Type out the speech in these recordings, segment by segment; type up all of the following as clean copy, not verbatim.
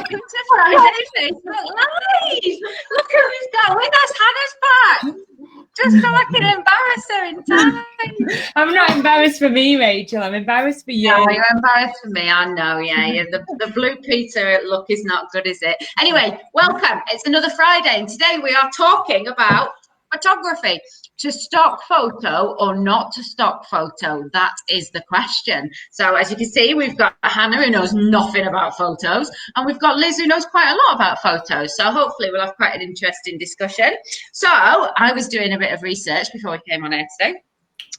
welcome to Friday Facebook Live. Look who we've got with us. Hannah's back. Just so I can embarrass her in time. I'm not embarrassed for me, Rachel. I'm embarrassed for you. No, you're embarrassed for me. I know, yeah. The Blue Peter look is not good, is it? Anyway, welcome. It's another Friday, and today we are talking about photography. To stock photo or not to stock photo? That is the question. So as you can see, we've got Hannah, who knows nothing about photos, and we've got Liz, who knows quite a lot about photos. So hopefully we'll have quite an interesting discussion. So I was doing a bit of research before we came on air today.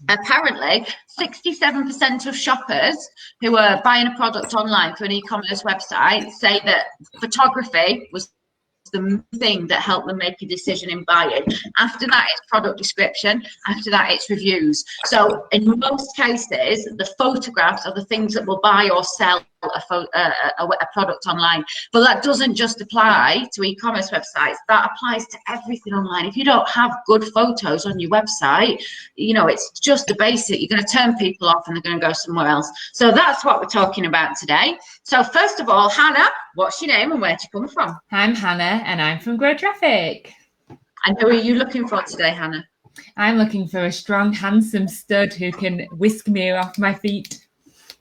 Apparently, 67% of shoppers who are buying a product online through an e-commerce website say that photography was the thing that helped them make a decision in buying. After that, it's product description. After that, it's reviews. So in most cases, the photographs are the things that will buy or sell a product online. But that doesn't just apply to e-commerce websites. That applies to everything online. If you don't have good photos on your website, you know, it's just the basic. You're going to turn people off and they're going to go somewhere else. So that's what we're talking about today. So first of all, Hannah, what's your name and where do you come from? I'm Hannah and I'm from GrowTraffic. And who are you looking for today, Hannah? I'm looking for a strong, handsome stud who can whisk me off my feet.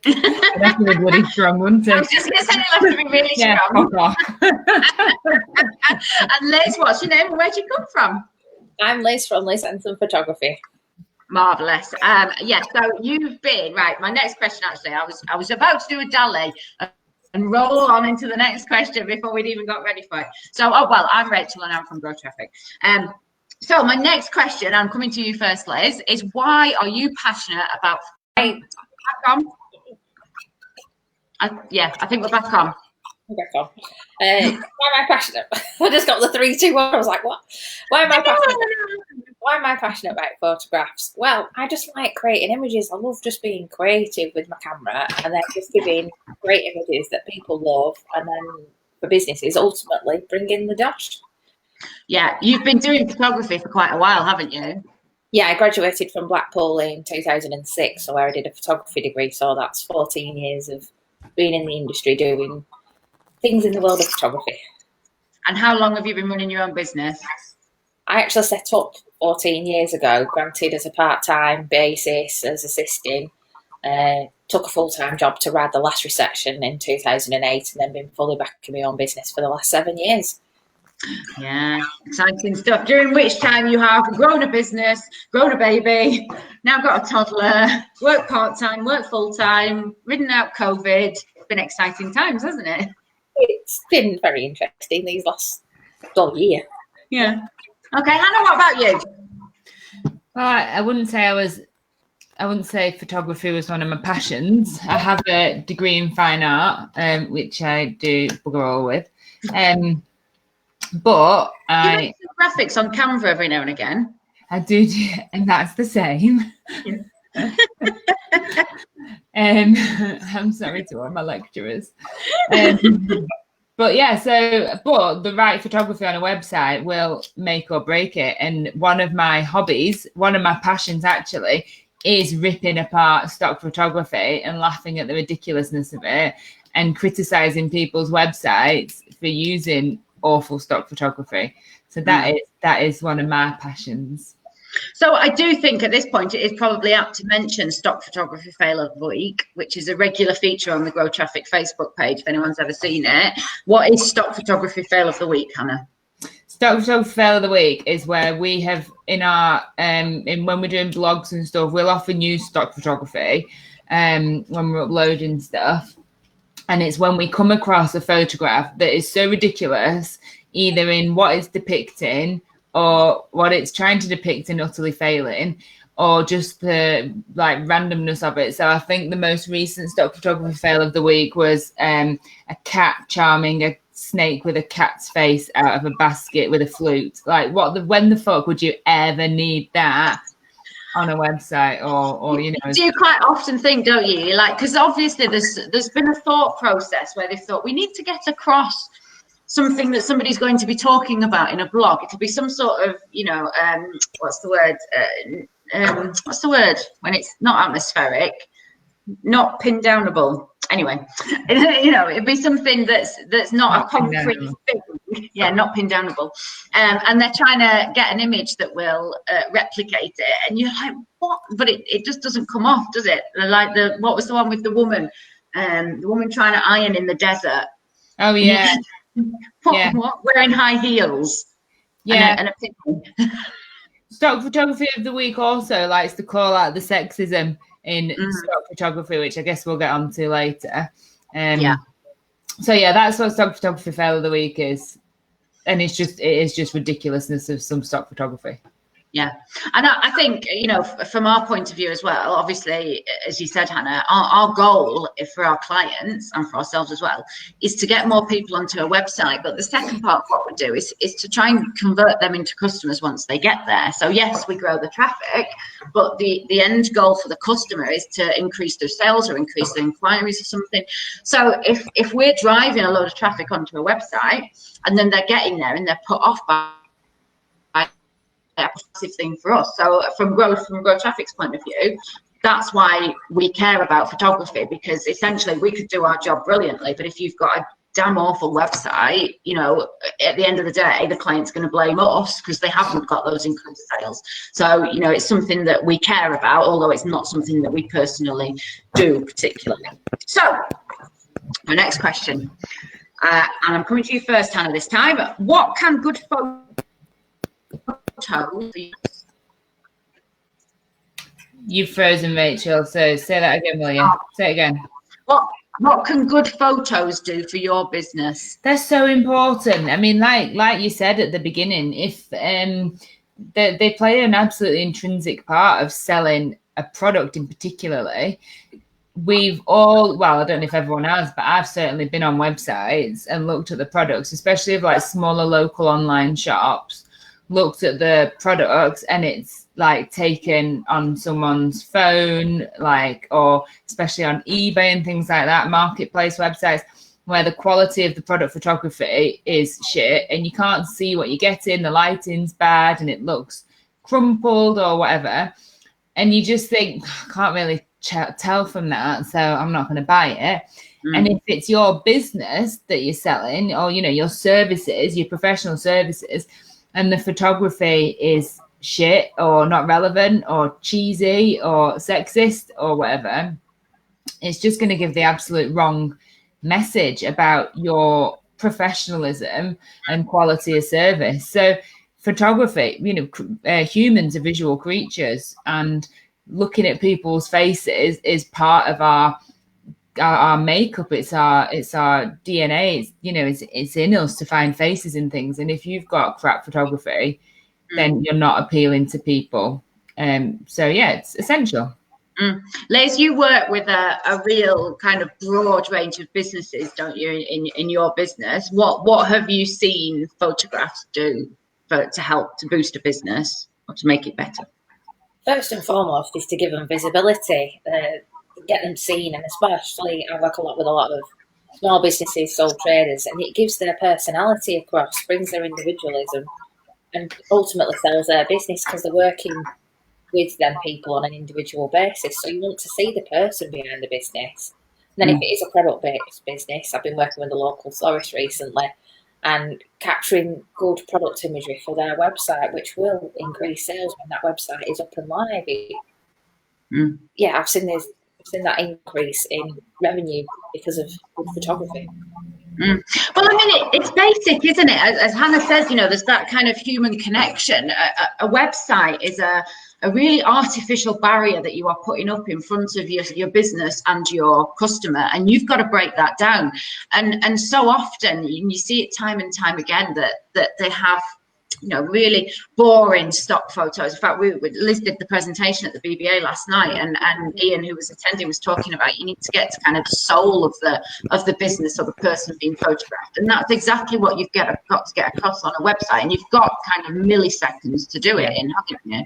That's a bloody strong one. I was just going to say you'll have to be really strong. And Liz, what's your name and where do you come from? I'm Liz from Liz and Some Photography. Marvellous. Yeah, so you've been, right, my next question actually, I was about to do a dally and roll on into the next question before we'd even got ready for it. So, I'm Rachel and I'm from GrowTraffic. So my next question, I'm coming to you first, Liz, is why are you passionate about... Back on? I think we're back on. Back on. Why am I passionate? I just got the 3, 2, 1. I was like, what? Why am I passionate about photographs? Well, I just like creating images. I love just being creative with my camera and then just giving great images that people love, and then for businesses ultimately bring in the dosh. Yeah, you've been doing photography for quite a while, haven't you? Yeah, I graduated from Blackpool in 2006, so where I did a photography degree. So that's 14 years of being in the industry doing things in the world of photography. And how long have you been running your own business? I actually set up 14 years ago, granted as a part-time basis, as assisting. Took a full-time job to ride the last recession in 2008 and then been fully back in my own business for the last 7 years. Yeah, exciting stuff. During which time you have grown a business, grown a baby, now got a toddler, work part-time, work full-time, ridden out COVID. It's been exciting times, hasn't it? It's been very interesting these last year. Yeah. Okay, Hannah, what about you? Well, I wouldn't say photography was one of my passions. I have a degree in fine art, which I do bugger all with. But you make some graphics on Canva every now and again. I do, and that's the same. Yeah. I'm sorry to all my lecturers. But the right photography on a website will make or break it. And one of my hobbies, one of my passions actually, is ripping apart stock photography and laughing at the ridiculousness of it and criticizing people's websites for using awful stock photography. So that is one of my passions. So I do think at this point it is probably apt to mention stock photography fail of the week, which is a regular feature on the GrowTraffic Facebook page if anyone's ever seen it. What is stock photography fail of the week, Hannah? Stock photography fail of the week is where we have in our when we're doing blogs and stuff, we'll often use stock photography when we're uploading stuff. And it's when we come across a photograph that is so ridiculous, either in what it's depicting or what it's trying to depict and utterly failing, or just the randomness of it. So I think the most recent stock photography fail of the week was a cat charming a snake with a cat's face out of a basket with a flute. When the fuck would you ever need that on a website or you know? Do you quite often think, don't you? Because obviously there's been a thought process where they thought we need to get across something that somebody's going to be talking about in a blog. It could be some sort of, what's the word? What's the word when it's not atmospheric? not pin downable. Anyway, you know, it'd be something that's not a concrete thing. Yeah, not pin downable. And they're trying to get an image that will replicate it, and you're like, what? But it just doesn't come off, does it? Like what was the one with the woman trying to iron in the desert? Oh yeah. What? Wearing high heels. Yeah. And a pin. Stock photography of the week also likes to call out the sexism in stock photography, which I guess we'll get onto later. So yeah, that's what stock photography fail of the week is, and it is just ridiculousness of some stock photography. Yeah, and I think, you know, from our point of view as well, obviously, as you said, Hannah, our goal for our clients and for ourselves as well is to get more people onto a website. But the second part of what we do is to try and convert them into customers once they get there. So yes, we grow the traffic, but the end goal for the customer is to increase their sales or increase their inquiries or something. So if we're driving a lot of traffic onto a website and then they're getting there and they're put off by a positive thing for us. So from GrowTraffic's point of view, that's why we care about photography, because essentially we could do our job brilliantly, but if you've got a damn awful website, you know, at the end of the day, the client's going to blame us because they haven't got those increased sales. So, you know, it's something that we care about, although it's not something that we personally do particularly. So, my next question, and I'm coming to you first, Hannah, this time. What can good photos? You've frozen, Rachel, so say that again, will you? Say it again. What can good photos do for your business? They're so important. I mean, like you said at the beginning, if they play an absolutely intrinsic part of selling a product in particularly. We've all, well, I don't know if everyone has, but I've certainly been on websites and looked at the products, especially of like smaller local online shops, looked at the products, and it's like taken on someone's phone, like, or especially on eBay and things like that, marketplace websites, where the quality of the product photography is shit and you can't see what you're getting, the lighting's bad and it looks crumpled or whatever, and you just think, I can't really tell from that, so I'm not going to buy it. And if it's your business that you're selling, or, you know, your services, your professional services, and the photography is shit or not relevant or cheesy or sexist or whatever, it's just going to give the absolute wrong message about your professionalism and quality of service. So photography, you know, humans are visual creatures, and looking at people's faces is part of our makeup. It's our DNA. It's, you know, it's in us to find faces in things, and if you've got crap photography, then you're not appealing to people. So yeah, it's essential. Liz, you work with a real kind of broad range of businesses, don't you, in your business? What have you seen photographs do to help to boost a business or to make it better? First and foremost is to give them visibility, get them seen, and especially I work a lot with a lot of small businesses, sole traders, and it gives their personality across, brings their individualism, and ultimately sells their business because they're working with them people on an individual basis. So you want to see the person behind the business. And then if it is a product-based business, I've been working with a local florist recently and capturing good product imagery for their website, which will increase sales when that website is up and live. Yeah, I've seen that increase in revenue because of good photography. Well, I mean, it's basic, isn't it? As Hannah says, you know, there's that kind of human connection. A website is a really artificial barrier that you are putting up in front of your business and your customer, and you've got to break that down. And so often you see it time and time again that they have, you know, really boring stock photos. In fact, Liz did the presentation at the BBA last night, and Ian, who was attending, was talking about you need to get to kind of the soul of the business or the person being photographed, and that's exactly what you've got to get across on a website, and you've got kind of milliseconds to do it in, haven't you?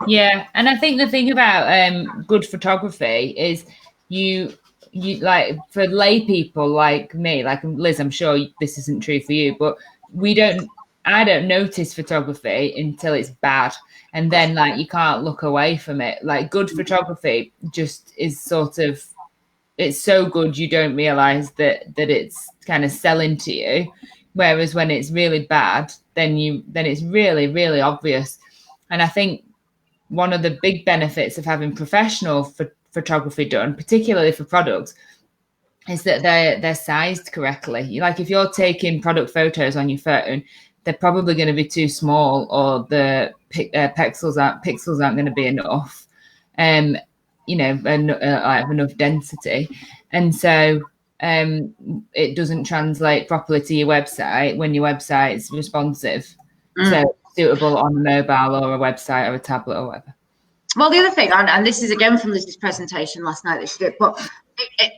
Yeah, and I think the thing about good photography is you like, for lay people like me, like Liz, I'm sure this isn't true for you, but we don't I don't notice photography until it's bad, and then like you can't look away from it. Like good photography just is sort of, it's so good you don't realize that it's kind of selling to you, whereas when it's really bad, then it's really, really obvious. And I think one of the big benefits of having professional photography done, particularly for products, is that they're sized correctly. Like if you're taking product photos on your phone, they're probably going to be too small, or the pixels aren't going to be enough, you know, and have enough density, and so it doesn't translate properly to your website when your website's responsive, so suitable on a mobile or a website or a tablet or whatever. Well, the other thing, and this is again from Liz's presentation last night that she did, but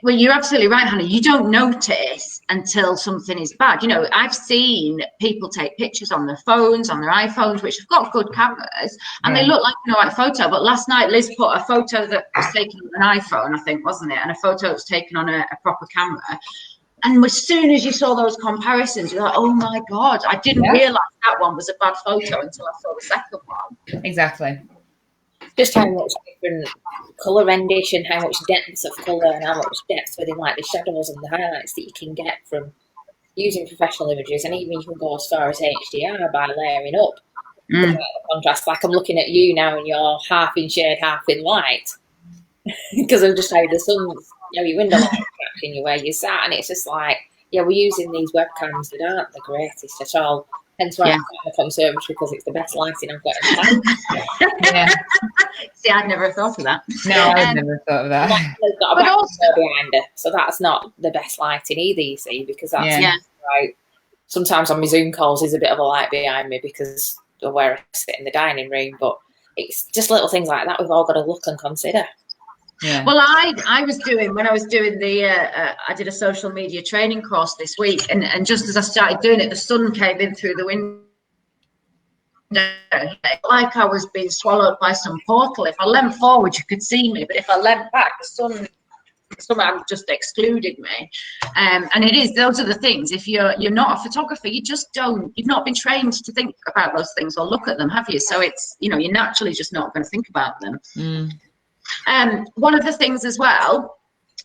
well, you're absolutely right, Hannah. You don't notice until something is bad. You know, I've seen people take pictures on their phones, on their iPhones, which have got good cameras, and they look like an alright photo. But last night, Liz put a photo that was taken on an iPhone, I think, wasn't it? And a photo that was taken on a proper camera. And as soon as you saw those comparisons, you're like, oh my God, I didn't realise that one was a bad photo until I saw the second one. Exactly. Just how much different colour rendition, how much depth of colour, and how much depth within like the shadows and the highlights that you can get from using professional images, and even you can go as far as HDR by layering up the contrast. Like I'm looking at you now, and you're half in shade, half in light, because of just how the sun's, you know, your window light catching you where you sat, and it's just like, yeah, we're using these webcams that aren't the greatest at all. Hence why I'm in the conservatory, because it's the best lighting I've got in the house. See, I'd never thought of that. No, I've never thought of that. There's got a background behind her, so that's not the best lighting either, you see, because that's right. Sometimes on my Zoom calls there's a bit of a light behind me because of where I sit in the dining room, but it's just little things like that we've all got to look and consider. Yeah. Well, I was doing, when I was doing the, I did a social media training course this week, and just as I started doing it, the sun came in through the window, like I was being swallowed by some portal. If I leant forward, you could see me, but if I leant back, the sun somehow just excluded me. And it is, those are the things. If you're not a photographer, you just don't, you've not been trained to think about those things or look at them, have you? So it's, you know, you're naturally just not going to think about them. One of the things as well,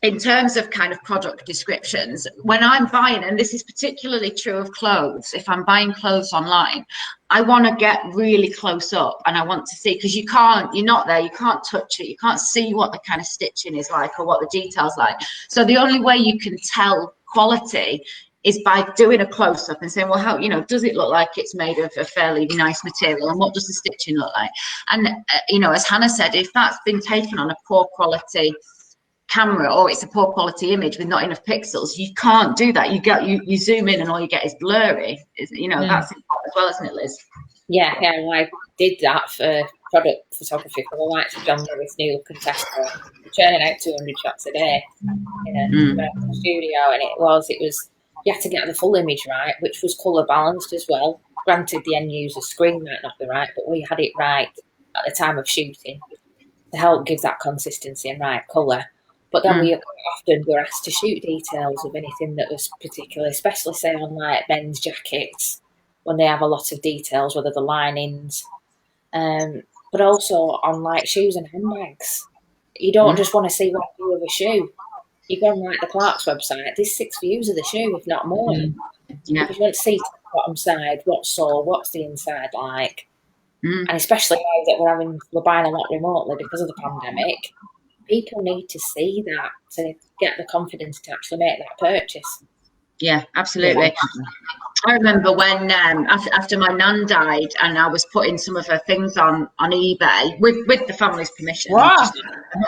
in terms of kind of product descriptions, when I'm buying, and this is particularly true of clothes, if I'm buying clothes online, I want to get really close up, and I want to see, because you're not there, you can't touch it, you can't see what the kind of stitching is like or what the details like. So the only way you can tell quality is by doing a close-up and saying, well, how, you know, does it look like it's made of a fairly nice material, and what does the stitching look like? And you know, as Hannah said, if that's been taken on a poor quality camera, or it's a poor quality image with not enough pixels, you can't do that. You zoom in and all you get is blurry. You know, that's important as well, isn't it, Liz? Yeah, well, I did that for product photography for the likes of John Lewis, New Look and Tesco, churning out 200 shots a day in the studio, and it was you had to get the full image right, which was colour balanced as well. Granted, the end user screen might not be right, but we had it right at the time of shooting to help give that consistency and right colour. But then we often were asked to shoot details of anything that was particular, especially say on like men's jackets, when they have a lot of details, whether the linings, but also on like shoes and handbags. You don't just want to see one view of a shoe. You go on like the Clark's website, there's 6 views of the shoe, if not more. If you want to see the bottom side, what sole, what's the inside like, and especially now that we're buying a lot remotely because of the pandemic, people need to see that to get the confidence to actually make that purchase. Yeah, absolutely. I remember when after my nan died, and I was putting some of her things on eBay with the family's permission. Wow.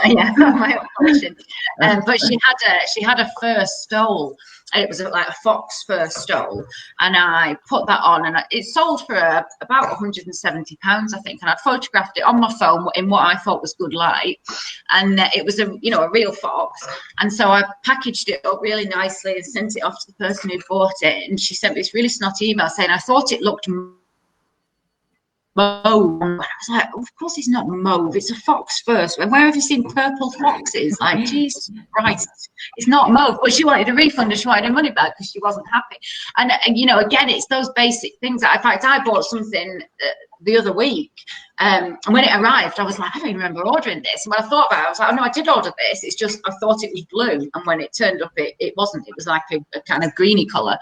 Yeah, my own permission. But she had a fur stole. It was like a fox fur stole, and I put that on, and it sold for about £170, I think. And I photographed it on my phone in what I thought was good light, and it was a real fox. And so I packaged it up really nicely and sent it off to the person who bought it. And she sent me this really snotty email saying, I thought it looked mauve. I was like, of course it's not mauve, it's a fox first. Where have you seen purple foxes? Like, Jesus Christ, it's not mauve. But she wanted a refund and she wanted her money back because she wasn't happy. And you know, again, it's those basic things. In fact, I bought something the other week, and when it arrived, I was like, I don't even remember ordering this. And when I thought about it, I was like, oh no, I did order this. It's just I thought it was blue, and when it turned up, it wasn't. It was like a kind of greeny colour.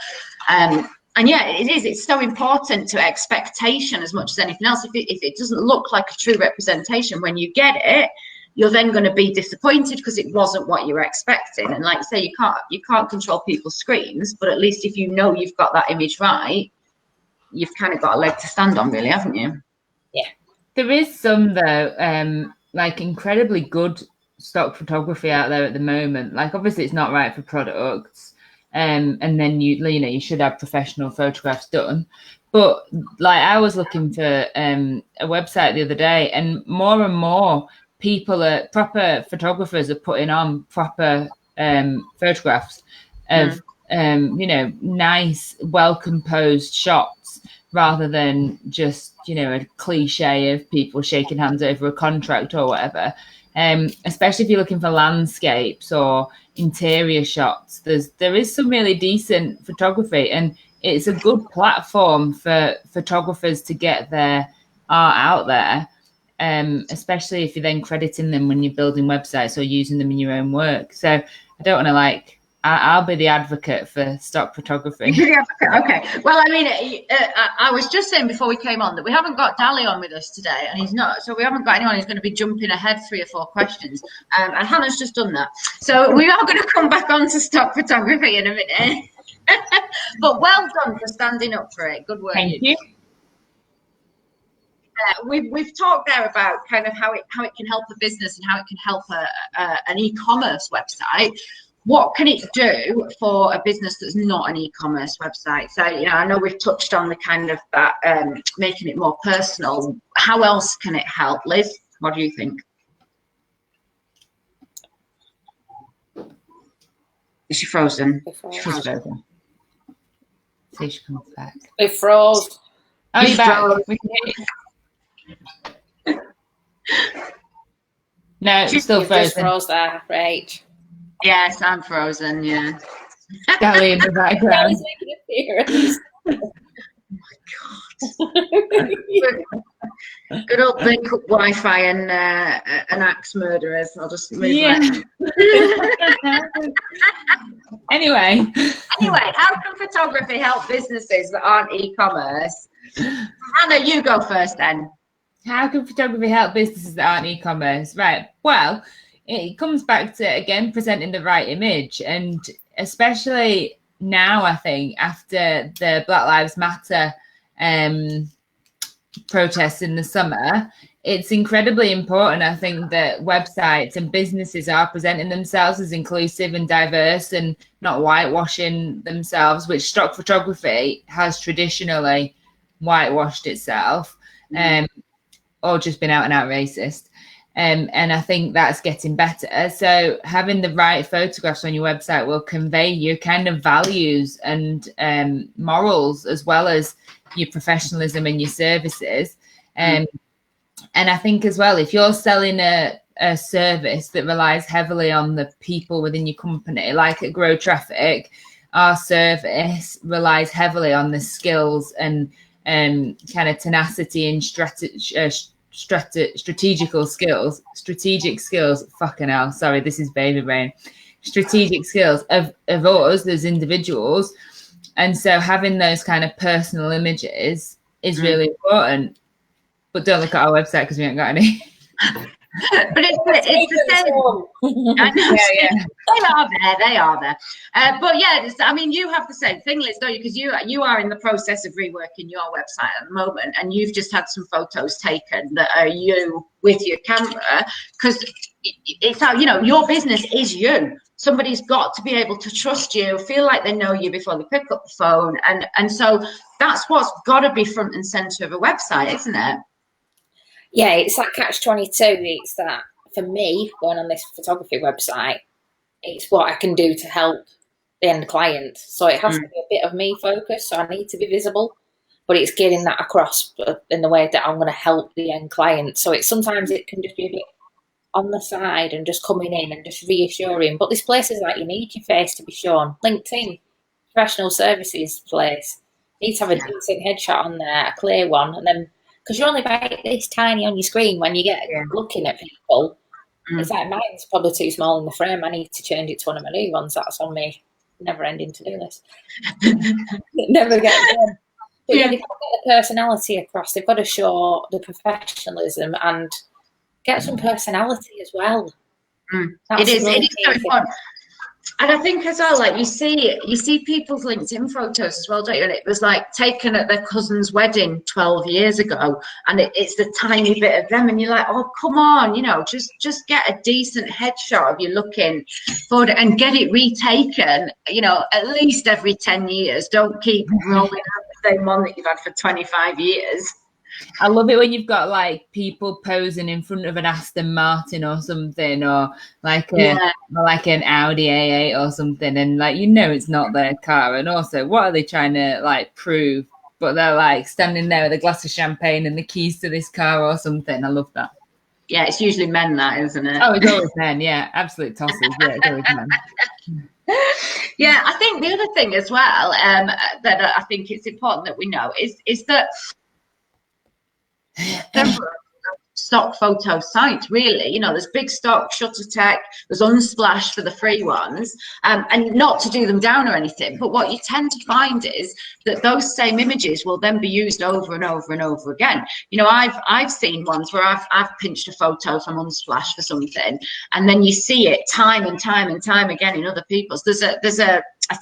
And yeah, it is. It's so important to expectation as much as anything else. If it doesn't look like a true representation when you get it, you're then going to be disappointed because it wasn't what you were expecting. And like I say, you can't control people's screens, but at least if you know you've got that image right, you've kind of got a leg to stand on, really, haven't you? Yeah. There is some though, like incredibly good stock photography out there at the moment. Like obviously it's not right for products. And then you should have professional photographs done. But like I was looking for a website the other day, and more people proper photographers are putting on proper photographs of nice, well composed shots rather than just a cliche of people shaking hands over a contract or whatever. Especially if you're looking for landscapes or interior shots, there is some really decent photography, and it's a good platform for photographers to get their art out there, especially if you're then crediting them when you're building websites or using them in your own work. So I don't want to I'll be the advocate for stock photography. Okay. Well, I mean, I was just saying before we came on that we haven't got Dally on with us today, and he's not. So we haven't got anyone who's going to be jumping ahead 3 or 4 questions. And Hannah's just done that. So we are going to come back on to stock photography in a minute. But well done for standing up for it. Good work. Thank you. We've talked there about kind of how it can help a business and how it can help an e-commerce website. What can it do for a business that's not an e-commerce website? So, I know we've touched on the kind of that making it more personal. How else can it help? Liz, what do you think? Is she frozen? She's frozen. See if she comes back. It froze. Oh, you're back. We can hear you. No, she's still frozen. Just froze there, Rach. Yes, I'm frozen, yeah. Dally in the background. Dally's making an appearance. Oh my God. Good old link up Wi-Fi and axe murderers. I'll just move on. Anyway, how can photography help businesses that aren't e-commerce? Hannah, you go first then. How can photography help businesses that aren't e-commerce? Right. Well, it comes back to, again, presenting the right image. And especially now, I think, after the Black Lives Matter protests in the summer, it's incredibly important, I think, that websites and businesses are presenting themselves as inclusive and diverse and not whitewashing themselves, which stock photography has traditionally whitewashed itself, or just been out and out racist. And I think that's getting better. So having the right photographs on your website will convey your kind of values and morals, as well as your professionalism and your services. And I think as well, if you're selling a service that relies heavily on the people within your company, like at GrowTraffic, our service relies heavily on the skills and kind of tenacity and strategic skills, fucking hell, sorry, this is baby brain, strategic skills of us as individuals. And so having those kind of personal images is really important. But don't look at our website because we haven't got any. But it's the same. I know. Yeah. They are there. But yeah, I mean, you have the same thing, Liz, don't you? Because you are in the process of reworking your website at the moment, and you've just had some photos taken that are you with your camera, because it's how, your business is you. Somebody's got to be able to trust you, feel like they know you before they pick up the phone, and so that's what's got to be front and center of a website, isn't it? Yeah, it's that catch-22. It's that, for me, going on this photography website, it's what I can do to help the end client. So it has to be a bit of me focused. So I need to be visible. but it's getting that across in the way that I'm going to help the end client. So sometimes it can just be a bit on the side and just coming in and just reassuring. But there's places like you need your face to be shown. LinkedIn, professional services place, you need to have a decent headshot on there, a clear one, and then because you're only about this tiny on your screen when you get looking at people. It's like mine's probably too small in the frame. I need to change it to one of my new ones. That's on me. Never ending to do this. Never get done. But yeah, they've got to get the personality across. They've got to show the professionalism and get some personality as well. It is so important. And I think as well, like you see people's LinkedIn photos as well, don't you? And it was like taken at their cousin's wedding 12 years ago, and it's the tiny bit of them, and you're like, oh, come on, you know, just get a decent headshot of you looking forward and get it retaken, you know, at least every 10 years. Don't keep rolling out the same one that you've had for 25 years. I love it when you've got like people posing in front of an Aston Martin or something, or like like an Audi A8 or something, and like it's not their car. And also, what are they trying to like prove? But they're like standing there with a glass of champagne and the keys to this car or something. I love that. Yeah, it's usually men, that, isn't it? Oh, it's always men. Yeah, absolute tossers. Yeah, it's always men. Yeah, I think the other thing as well that I think it's important that we know is that stock photo sites, really, you know, there's Big Stock, Shuttertech, there's Unsplash for the free ones, and not to do them down or anything, but what you tend to find is that those same images will then be used over and over and over again. You know, I've seen ones where I've pinched a photo from Unsplash for something, and then you see it time and time and time again in other people's. There's a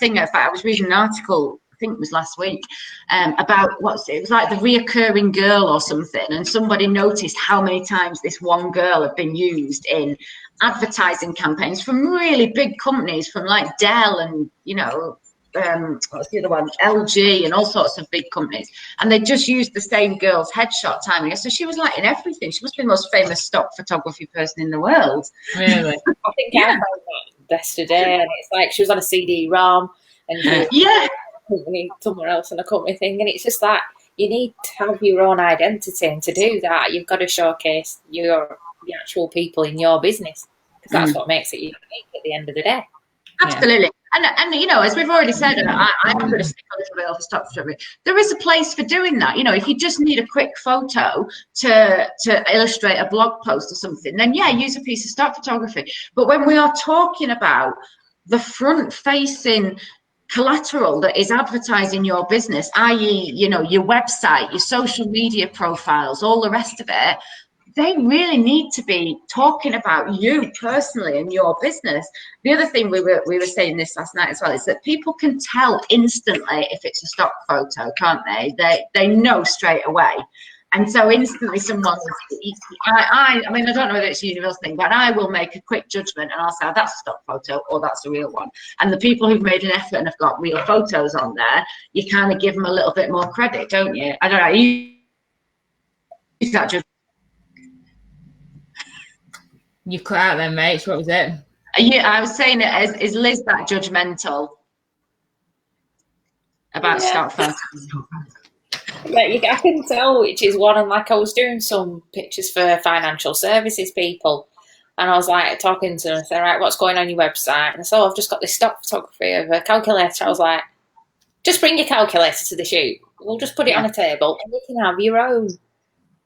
thing. In fact, I was reading an article, I think it was last week, about it was like the reoccurring girl or something, and somebody noticed how many times this one girl had been used in advertising campaigns from really big companies, from like Dell and, you know, what's the other one, LG, and all sorts of big companies, and they just used the same girl's headshot time again. So she was like in everything. She must be the most famous stock photography person in the world. Really? I think I found that yesterday, and it's like she was on a CD-ROM, and she company somewhere else in a company thing, and it's just that you need to have your own identity, and to do that you've got to showcase the actual people in your business, because that's what makes it unique at the end of the day. Absolutely. And you know, as we've already said, and I'm going to stick a little bit off the stock photography, there is a place for doing that. You know, if you just need a quick photo to illustrate a blog post or something, then use a piece of stock photography. But when we are talking about the front facing collateral that is advertising your business, i.e., you know, your website, your social media profiles, all the rest of it, they really need to be talking about you personally and your business. The other thing we were saying this last night as well is that people can tell instantly if it's a stock photo, can't they? They know straight away. And so instantly someone, I mean, I don't know whether it's a universal thing, but I will make a quick judgment and I'll say, oh, that's a stock photo or that's a real one. And the people who've made an effort and have got real photos on there, you kind of give them a little bit more credit, don't you? I don't know. Use that judgment. You cut out then, mate. What was it? Yeah, I was saying it is Liz that judgmental about stock photos? I can tell which is one. And like I was doing some pictures for financial services people, and I was like talking to them and saying, right, what's going on your website? And so I've just got this stock photography of a calculator. I was like, just bring your calculator to the shoot. We'll just put it on a table and you can have your own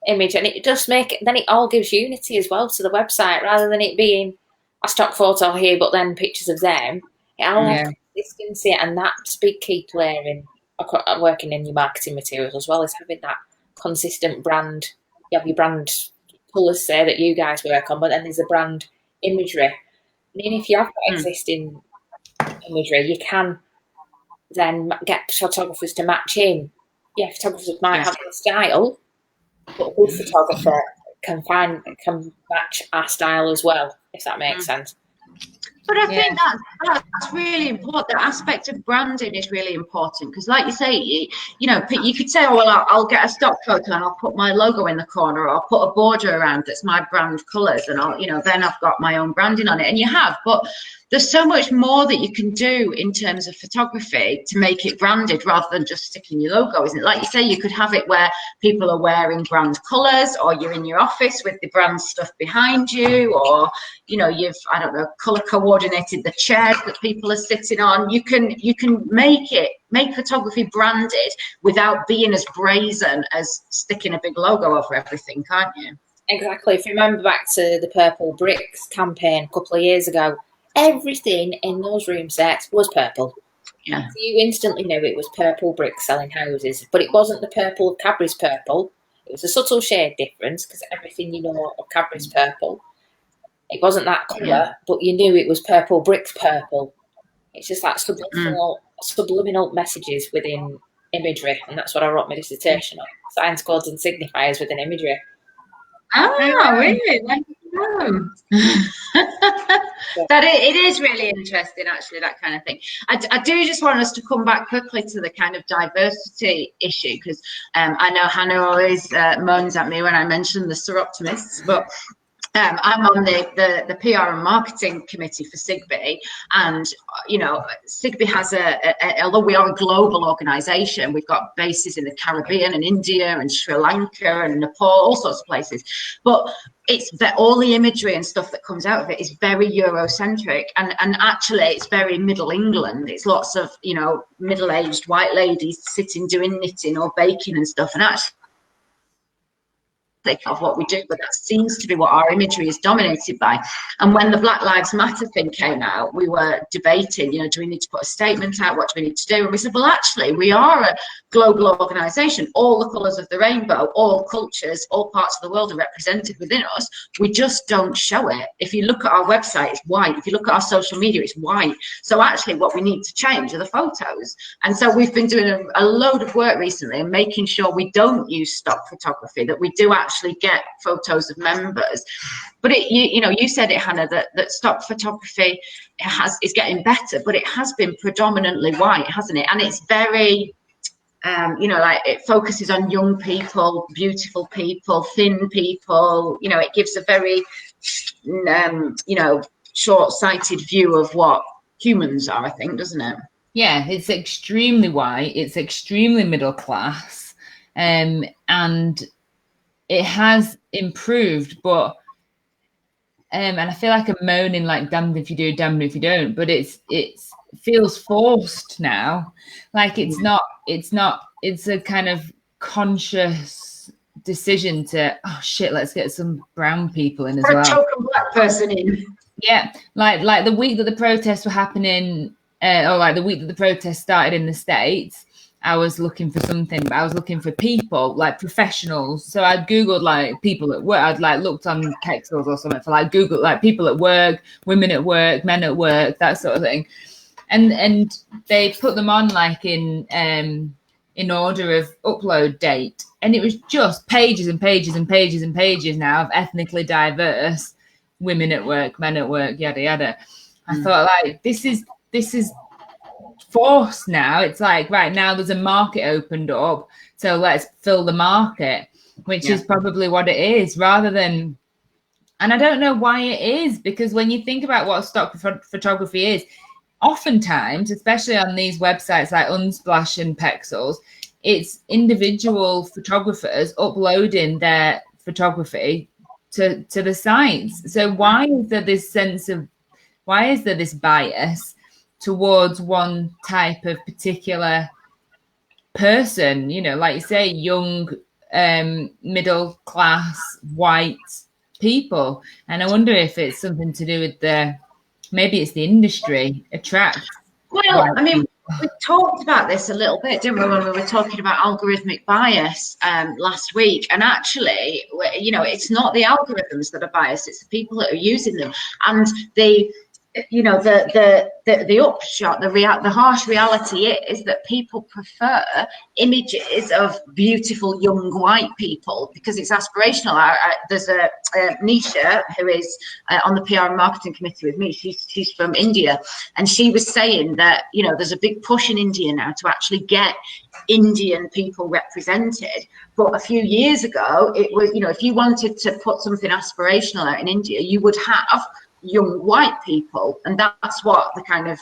image, and it just then it all gives unity as well to the website, rather than it being a stock photo here but then pictures of them. It all has consistency, and that's a big key player in working in your marketing materials, as well as having that consistent brand. You have your brand colours, say, that you guys work on, but then there's the brand imagery. And if you have that existing imagery, you can then get photographers to match in. Yeah, photographers might have a style, but a good photographer can match our style as well, if that makes sense. But I think that's really important. The aspect of branding is really important because, like you say, you know, you could say, oh, well, I'll get a stock photo and I'll put my logo in the corner, or I'll put a border around that's my brand colours, and I'll, you know, then I've got my own branding on it. And you have, but there's so much more that you can do in terms of photography to make it branded rather than just sticking your logo, isn't it? Like you say, you could have it where people are wearing brand colours, or you're in your office with the brand stuff behind you, or, you know, you've, I don't know, colour coordinated the chairs that people are sitting on. You can make photography branded without being as brazen as sticking a big logo over everything, can't you? Exactly. If you remember back to the Purple Bricks campaign a couple of years ago, everything in those room sets was purple. Yeah. So you instantly knew it was purple bricks selling houses, but it wasn't the purple of Cadbury's purple. It was a subtle shade difference because everything you know of Cadbury's purple. It wasn't that colour, but you knew it was purple bricks purple. It's just like subliminal messages within imagery, and that's what I wrote my dissertation on. Signs, codes and signifiers within imagery. Oh, really? That it is really interesting, actually, that kind of thing. I do just want us to come back quickly to the kind of diversity issue, because I know Hannah always moans at me when I mention the Seroptimists, but I'm on the PR and marketing committee for SIGBI, and you know, SIGBI has although we are a global organisation, we've got bases in the Caribbean and India and Sri Lanka and Nepal, all sorts of places, but it's that all the imagery and stuff that comes out of it is very Eurocentric, and actually it's very Middle England. It's lots of, you know, middle-aged white ladies sitting doing knitting or baking and stuff, and actually of what we do, but that seems to be what our imagery is dominated by. And when the Black Lives Matter thing came out, we were debating, you know, do we need to put a statement out? What do we need to do? And we said, well, actually, we are a global organisation. All the colours of the rainbow, all cultures, all parts of the world are represented within us. We just don't show it. If you look at our website, it's white. If you look at our social media, it's white. So actually what we need to change are the photos. And so we've been doing a load of work recently and making sure we don't use stock photography, that we do actually get photos of members. But you know, you said it, Hannah, that stock photography is getting better, but it has been predominantly white, hasn't it? And it's very you know, like it focuses on young people, beautiful people, thin people. You know, it gives a very you know, short-sighted view of what humans are, I think, doesn't it? Yeah, it's extremely white, it's extremely middle class, and it has improved, but and I feel like I'm moaning like damned if you do, damned if you don't, but it feels forced now. Like it's a kind of conscious decision to, oh shit, let's get some brown people in as well. A token black person in. Yeah, like the week that the protests were happening, or like the week that the protests started in the States, I was looking for something, but I was looking for people, like professionals. So I Googled like people at work. I'd like looked on Pexels or something for like Google, like people at work, women at work, men at work, that sort of thing. And they put them on like in order of upload date. And it was just pages and pages and pages and pages now of ethnically diverse women at work, men at work, yada, yada. I thought like, this is forced now. It's like, right now there's a market opened up, so let's fill the market, which is probably what it is, rather than, and I don't know why it is, because when you think about what stock photography is, oftentimes, especially on these websites like Unsplash and Pexels, it's individual photographers uploading their photography to the sites. So why is there this bias towards one type of particular person, you know, like you say, young, middle class, white people? And I wonder if it's something to do with maybe it's the industry attracts. Well, I mean, we talked about this a little bit, didn't we, when we were talking about algorithmic bias last week? And actually, you know, it's not the algorithms that are biased, it's the people that are using them. And you know, the upshot, the harsh reality is that people prefer images of beautiful young white people because it's aspirational. There's a Nisha who is on the PR and marketing committee with me. She's from India, and she was saying that, you know, there's a big push in India now to actually get Indian people represented. But a few years ago, it was, you know, if you wanted to put something aspirational out in India, you would have young white people, and that's what the kind of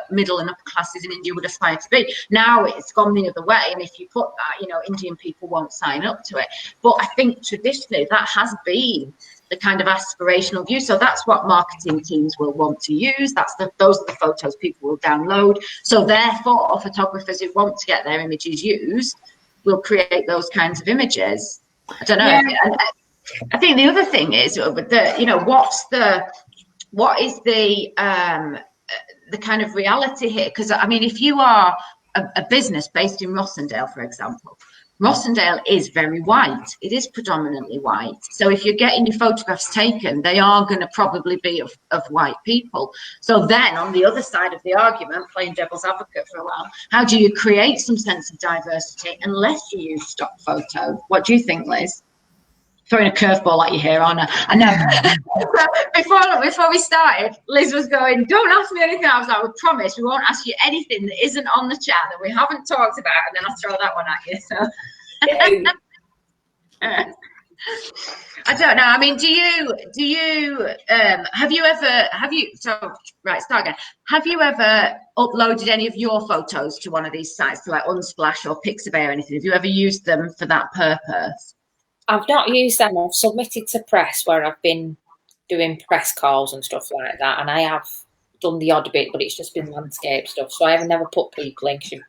middle and upper classes in India would aspire to be. Now it's gone the other way, and if you put that, you know, Indian people won't sign up to it. But I think traditionally that has been the kind of aspirational view. So that's what marketing teams will want to use. Those are the photos people will download. So therefore, photographers who want to get their images used will create those kinds of images. I don't know. Yeah. I think the other thing is, you know, what is the kind of reality here? Because I mean, if you are a business based in Rossendale, for example, Rossendale is very white. It is predominantly white. So if you're getting your photographs taken, they are going to probably be of white people. So then on the other side of the argument, playing devil's advocate for a while, how do you create some sense of diversity unless you use stock photo? What do you think, Liz? Throwing a curveball at you here, Anna. I know. Before we started, Liz was going, don't ask me anything. I was like, we promise we won't ask you anything that isn't on the chat that we haven't talked about, and then I'll throw that one at you. So I don't know. I mean, have you ever uploaded any of your photos to one of these sites, to like Unsplash or Pixabay or anything? Have you ever used them for that purpose? I've not used them. I've submitted to press where I've been doing press calls and stuff like that, and I have done the odd bit, but it's just been landscape stuff. So I have never put people in. You've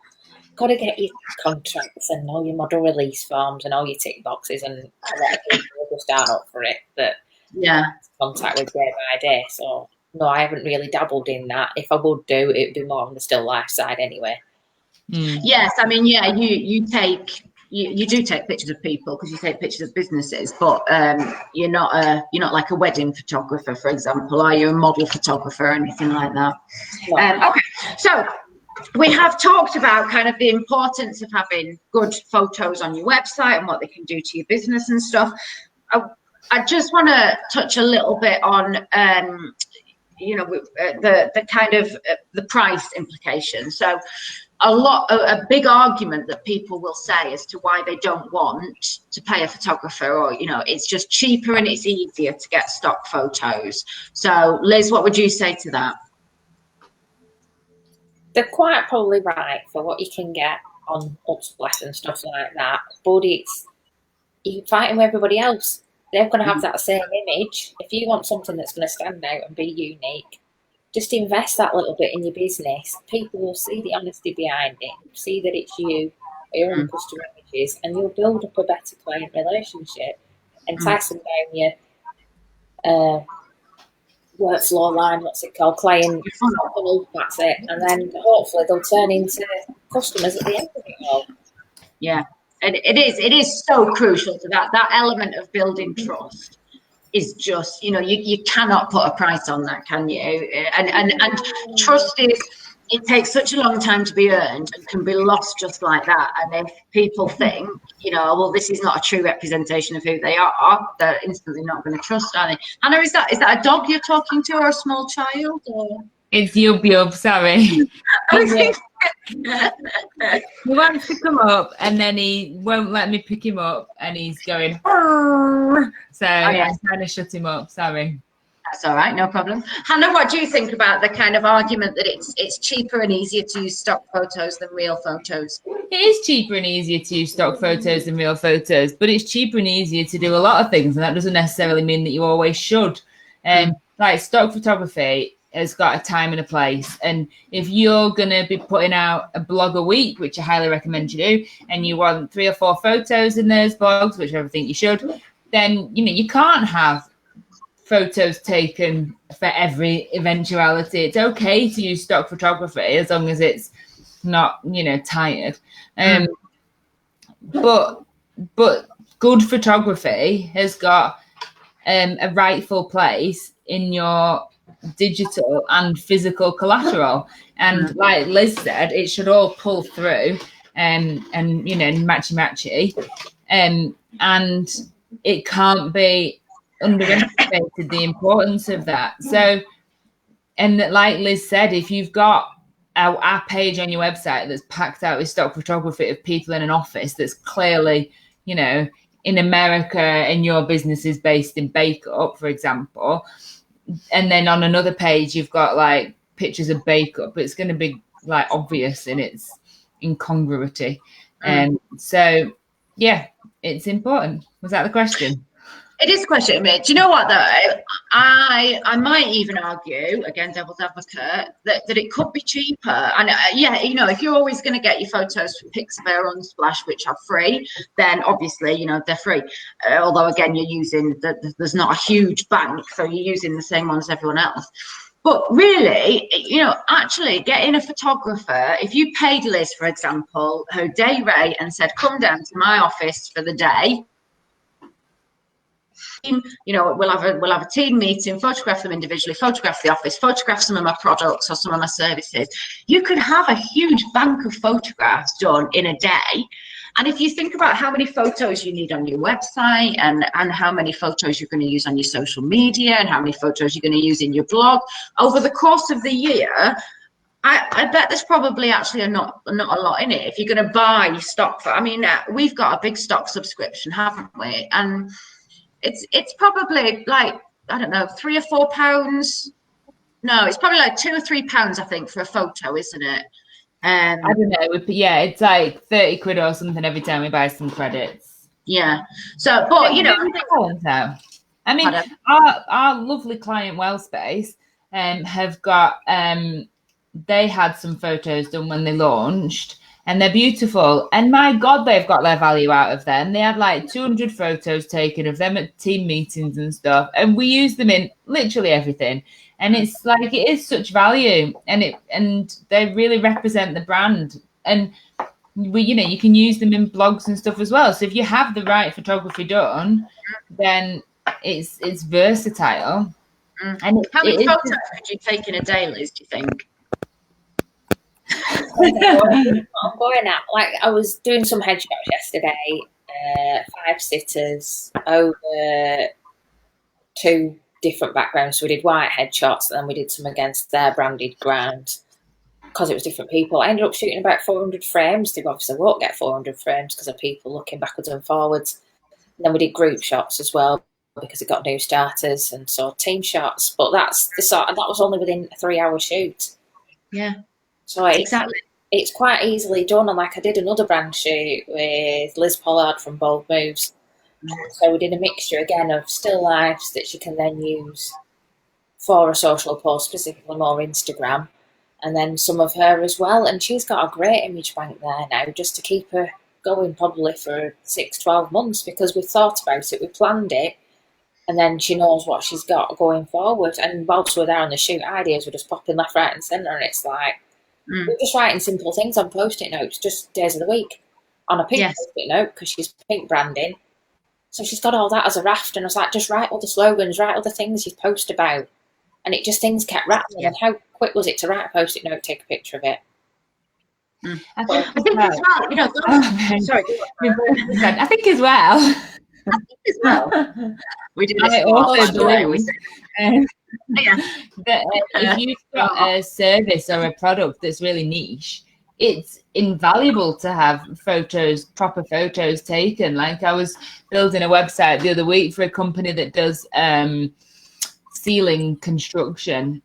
got to get your contracts and all your model release forms and all your tick boxes, and a lot of people just aren't up for it. That contact with day by day. So no, I haven't really dabbled in that. If I would do, it'd be more on the still life side anyway. Yes, I mean, yeah, you do take pictures of people because you take pictures of businesses, but you're not like a wedding photographer, for example. Are you a model photographer or anything like that? No. Okay, so we have talked about kind of the importance of having good photos on your website and what they can do to your business and stuff. I just want to touch a little bit on the kind of the price implication. So a big argument that people will say as to why they don't want to pay a photographer, or, you know, it's just cheaper and it's easier to get stock photos. So Liz, what would you say to that? They're quite probably right for what you can get on Unsplash and stuff like that, but you're fighting with everybody else. They're going to have that same image. If you want something that's going to stand out and be unique, just invest that little bit in your business. People will see the honesty behind it, see that it's you, your own customer images, and you'll build up a better client relationship. Entice them down your workflow line, what's it called? Client funnel, that's it. And then hopefully they'll turn into customers at the end of it all. Yeah, and it is so crucial to that element of building trust. Is just, you know, you cannot put a price on that, can you? And trust it takes such a long time to be earned and can be lost just like that. And if people think, you know, well, this is not a true representation of who they are, they're instantly not going to trust, are they? Anna, is that a dog you're talking to, or a small child? Or? It's Yub, sorry. He wants to come up and then he won't let me pick him up and he's going, so I'm trying to shut him up, sorry. That's all right, no problem. Hannah, what do you think about the kind of argument that it's cheaper and easier to use stock photos than real photos? It is cheaper and easier to use stock photos than real photos, but it's cheaper and easier to do a lot of things, and that doesn't necessarily mean that you always should. Like stock photography has got a time and a place, and if you're going to be putting out a blog a week, which I highly recommend you do, and you want 3 or 4 photos in those blogs, which I think you should, then you can't have photos taken for every eventuality. It's okay to use stock photography as long as it's not tired, but good photography has got a rightful place in your digital and physical collateral. And like Liz said, it should all pull through and you know, matchy. And it can't be underestimated the importance of that. So, and like Liz said, if you've got our page on your website that's packed out with stock photography of people in an office that's clearly, you know, in America and your business is based in Bake-Up, for example, and then on another page you've got like pictures of Bake-Up, it's going to be like obvious in its incongruity. And so, yeah, it's important. Was that the question? It is a question. Do you know what though? I might even argue, again, devil's advocate, that it could be cheaper. And yeah, you know, if you're always going to get your photos from Pixabay or Unsplash, which are free, then obviously, you know, they're free. Although again, you're using there's not a huge bank, so you're using the same ones as everyone else. But really, you know, actually getting a photographer, if you paid Liz, for example, her day rate and said, come down to my office for the day, you know, we'll have a team meeting, photograph them individually, photograph the office, photograph some of my products or some of my services. You could have a huge bank of photographs done in a day. And if you think about how many photos you need on your website and how many photos you're going to use on your social media and how many photos you're going to use in your blog over the course of the year, I bet there's probably actually not a lot in it. If you're going to buy stock, I mean, we've got a big stock subscription, haven't we? And it's probably like, I don't know, £3 or £4. No, it's probably like £2 or £3, I think, for a photo, isn't it? I don't know. Yeah, it's like 30 quid or something every time we buy some credits. Yeah. So, but you know, I mean, our lovely client Wellspace have got they had some photos done when they launched. And they're beautiful. And my God, they've got their value out of them. They had like 200 photos taken of them at team meetings and stuff. And we use them in literally everything. And it's like, it is such value. And they really represent the brand. And you know, you can use them in blogs and stuff as well. So if you have the right photography done, then it's versatile. And how many photos could you take in a day, Liz, do you think? I'm going out. Like, I was doing some headshots yesterday, 5 sitters over 2 different backgrounds. So we did white headshots and then we did some against their branded ground because it was different people. I ended up shooting about 400 frames. They obviously won't get 400 frames because of people looking backwards and forwards. And then we did group shots as well because it got new starters, and so team shots. But that's the sort, and that was only within a 3-hour shoot. Yeah. So it's quite easily done. And like, I did another brand shoot with Liz Pollard from Bold Moves. So we did a mixture again of still lifes that she can then use for a social post, specifically more Instagram, and then some of her as well. And she's got a great image bank there now, just to keep her going probably for 6-12 months, because we thought about it, we planned it, and then she knows what she's got going forward. And whilst we're there on the shoot, ideas were just popping left, right and centre, and it's like, we're just writing simple things on post-it notes, just days of the week, on a pink post-it note, because she's pink branding. So she's got all that as a raft, and I was like, just write all the slogans, write all the things you post about. And it just, things kept rattling. And how quick was it to write a post-it note, take a picture of it? I think as well, you know, sorry. I think as well. We did this also if you've got a service or a product that's really niche, it's invaluable to have photos, proper photos taken. Like, I was building a website the other week for a company that does ceiling construction.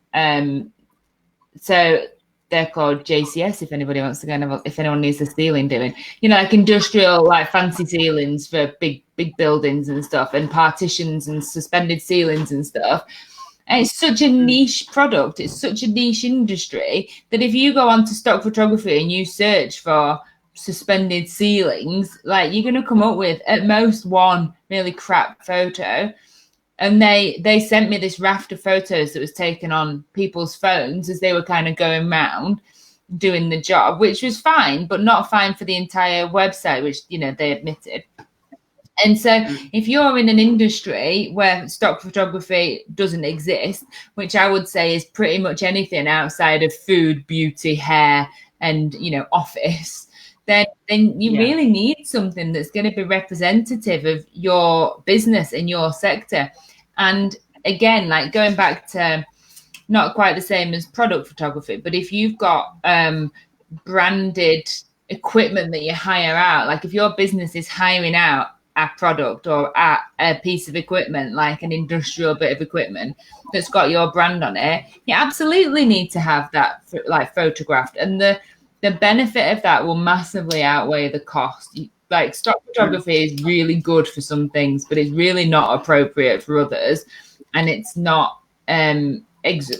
So they're called JCS, if anybody wants to go and have if anyone needs a ceiling doing, you know, like industrial, like fancy ceilings for big buildings and stuff, and partitions and suspended ceilings and stuff. And it's such a niche product, it's such a niche industry, that if you go onto stock photography and you search for suspended ceilings, like, you're going to come up with at most one really crap photo. And they sent me this raft of photos that was taken on people's phones as they were kind of going round doing the job, which was fine, but not fine for the entire website, which, you know, they admitted. And so if you're in an industry where stock photography doesn't exist, which I would say is pretty much anything outside of food, beauty, hair, and, you know, office, then you really need something that's going to be representative of your business and your sector. And again, like going back to not quite the same as product photography, but if you've got branded equipment that you hire out, like if your business is hiring out a product or a piece of equipment, like an industrial bit of equipment that's got your brand on it, you absolutely need to have that like photographed, and the benefit of that will massively outweigh the cost. Like stock photography is really good for some things, but it's really not appropriate for others, and it's not it's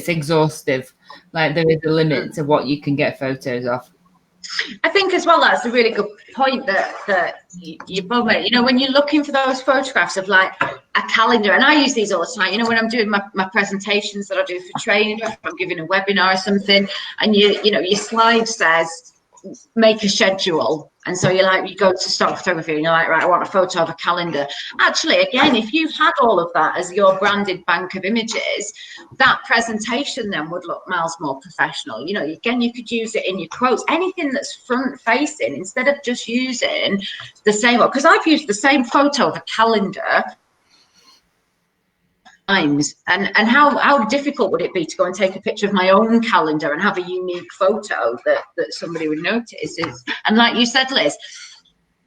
exhaustive. Like there is a limit to what you can get photos of. I think as well, that's a really good point that you both made. You know, when you're looking for those photographs of like a calendar, and I use these all the time, you know, when I'm doing my presentations that I do for training, if I'm giving a webinar or something, and you know, your slide says make a schedule, and so you go to stock photography and you're like, right, I want a photo of a calendar. Actually, again, if you had all of that as your branded bank of images, that presentation then would look miles more professional. You know, again, you could use it in your quotes, anything that's front facing, instead of just using the same, because I've used the same photo of a calendar times, and how difficult would it be to go and take a picture of my own calendar and have a unique photo that somebody would notice? And like you said, Liz,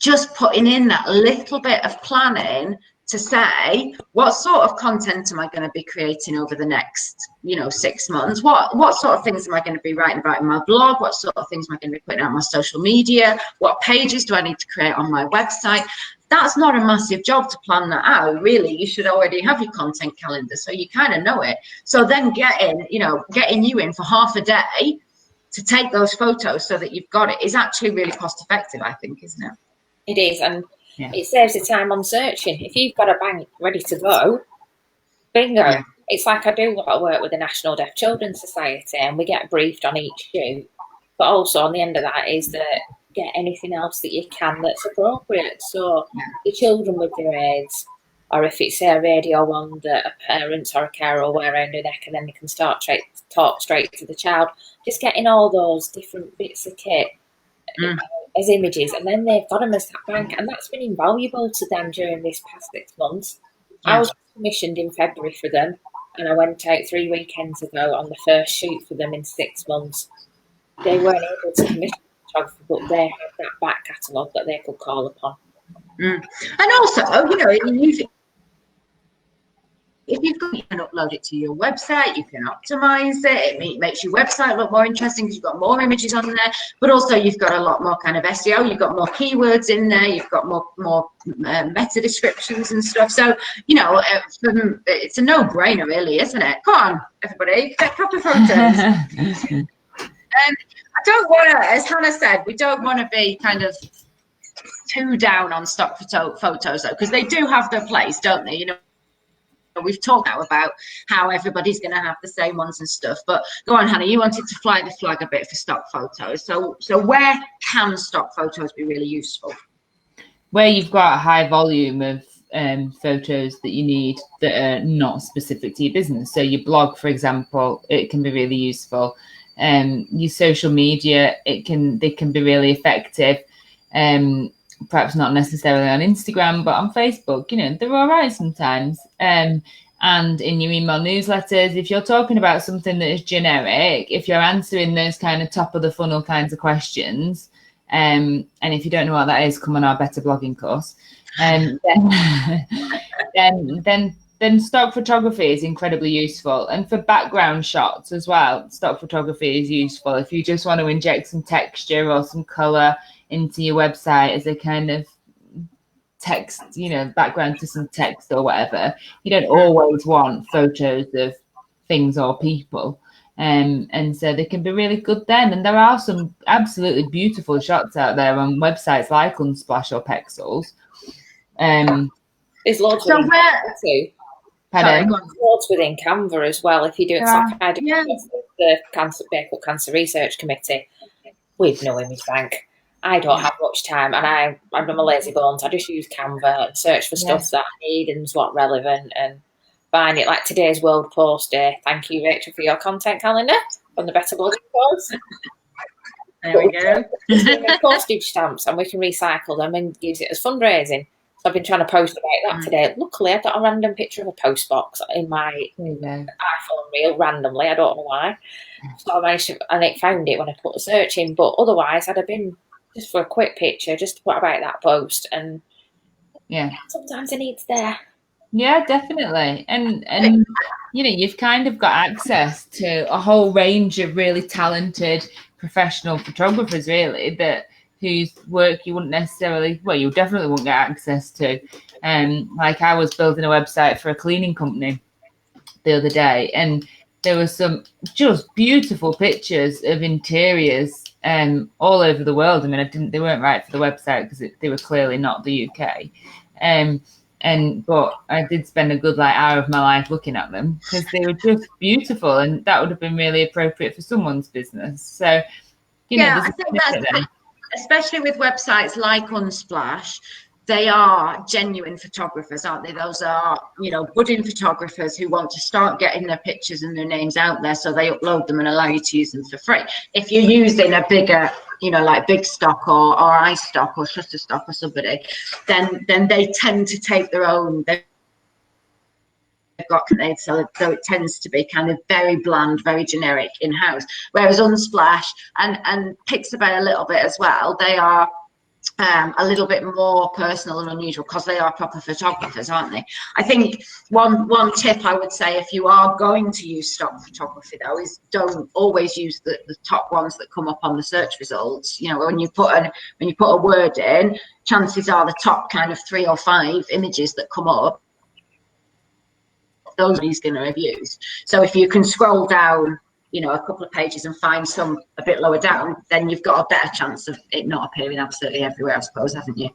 just putting in that little bit of planning to say, what sort of content am I going to be creating over the next, 6 months? What sort of things am I going to be writing about in my blog? What sort of things am I going to be putting out on my social media? What pages do I need to create on my website? That's not a massive job to plan that out. Really, you should already have your content calendar, so you kind of know it. So then getting you in for half a day to take those photos so that you've got it is actually really cost effective, I think, isn't it? It is, and it saves the time on searching. If you've got a bank ready to go, bingo. Yeah. It's like I do a lot of work with the National Deaf Children's Society, and we get briefed on each shoot. But also on the end of that is that get anything else that you can that's appropriate. So the children with their aids, or if it's a radio one that a parent or a carer will wear around their neck, and then they can talk straight to the child. Just getting all those different bits of kit as images, and then they've got them as that bank, and that's been invaluable to them during this past 6 months. I was commissioned in February for them, and I went out 3 weekends ago on the first shoot for them in 6 months. They weren't able to commission photography, but they had that back catalogue that they could call upon. And also, if you've got, you can upload it to your website, you can optimize it. It makes your website look more interesting because you've got more images on there, but also you've got a lot more kind of SEO, you've got more keywords in there, you've got more meta descriptions and stuff. So, it's a no-brainer really, isn't it? Come on, everybody, get proper photos. I don't want to, as Hannah said, we don't want to be kind of too down on stock photos though, because they do have their place, don't they? We've talked now about how everybody's going to have the same ones and stuff, but go on, Hannah, you wanted to fly the flag a bit for stock photos. So where can stock photos be really useful? Where you've got a high volume of photos that you need that are not specific to your business. So your blog, for example, it can be really useful. Your social media, they can be really effective. Perhaps not necessarily on Instagram, but on Facebook, they're all right sometimes. And in your email newsletters, if you're talking about something that is generic, if you're answering those kind of top of the funnel kinds of questions, and if you don't know what that is, come on our Better Blogging course. Then stock photography is incredibly useful. And for background shots as well, stock photography is useful. If you just want to inject some texture or some color into your website as a kind of text, background to some text or whatever, you don't always want photos of things or people. And so they can be really good then. And there are some absolutely beautiful shots out there on websites like Unsplash or Pexels. There's loads so within Canva too. Pardon? Loads within Canva as well. If you do it like I do the Cancer Research Committee with no image bank. I don't have much time, and I'm a lazy bones. I just use Canva and search for stuff that I need and what's relevant and find it. Like today's World Post Day. Thank you, Rachel, for your content calendar on the Better Blogging course. There we go. We make postage stamps and we can recycle them and use it as fundraising. So I've been trying to post about that today. Luckily, I've got a random picture of a post box in my iPhone reel randomly. I don't know why. So I managed to, and it found it when I put a search in. But otherwise, I'd have been just for a quick picture, just to put about that post. And sometimes it needs there. Yeah, definitely. And you know, you've kind of got access to a whole range of really talented professional photographers, really, that whose work you wouldn't necessarily, well, you definitely wouldn't get access to. Like I was building a website for a cleaning company the other day, and there were some just beautiful pictures of interiors all over the world. I mean, they weren't right for the website because they were clearly not the UK. But I did spend a good hour of my life looking at them because they were just beautiful, and that would have been really appropriate for someone's business. So, you know, I think that's, especially with websites like Unsplash, they are genuine photographers, aren't they? Those are, you know, budding photographers who want to start getting their pictures and their names out there, so they upload them and allow you to use them for free. If you're using a bigger, you know, like Big Stock or iStock or Shutterstock or somebody, then they tend to take their own. They've got so it tends to be kind of very bland, very generic in-house. Whereas Unsplash and Pixabay a little bit as well, they are a little bit more personal and unusual because they are proper photographers, aren't they? I think one tip I would say, if you are going to use stock photography though, is don't always use the top ones that come up on the search results. You know, when you put a word in, chances are the top kind of 3 or 5 images that come up, those he's going to have used. So if you can scroll down, you know, a couple of pages and find some a bit lower down, then you've got a better chance of it not appearing absolutely everywhere, I suppose, haven't you?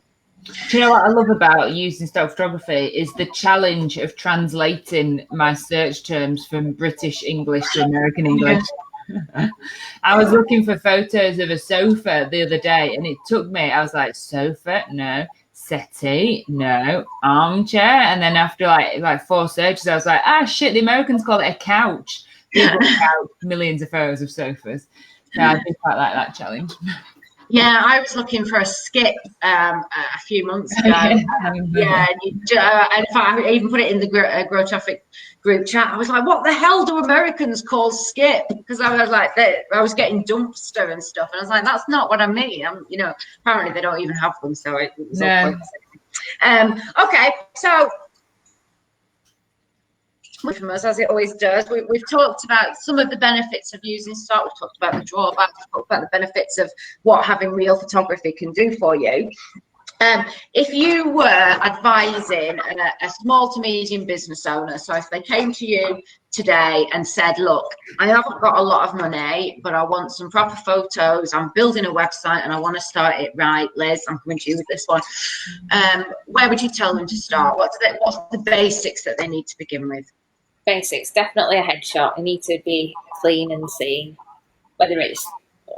Do you know what I love about using stock photography is the challenge of translating my search terms from British English to American English. I was looking for photos of a sofa the other day, and it took me, I was like, sofa, no. Settee, no. Armchair, and then after like 4 searches, I was like, shit, the Americans call it a couch. People couch, millions of photos of sofas. So I did quite like that challenge. Yeah, I was looking for a skip a few months ago. And in fact, I even put it in the GrowTraffic group chat. I was like, what the hell do Americans call skip? Because I was like, I was getting dumpster and stuff. And I was like, that's not what I mean. You know, apparently they don't even have them. So it was all pointless. Okay, so from us, as it always does, we've talked about some of the benefits of using stock. We've talked about the drawbacks. We've talked about the benefits of what having real photography can do for you. If you were advising a small to medium business owner, so if they came to you today and said, look, I haven't got a lot of money, but I want some proper photos, I'm building a website and I want to start it right, Liz, I'm coming to you with this one. Where would you tell them to start? What's the basics that they need to begin with? Basics, definitely a headshot. You need to be clean and seen, whether it's,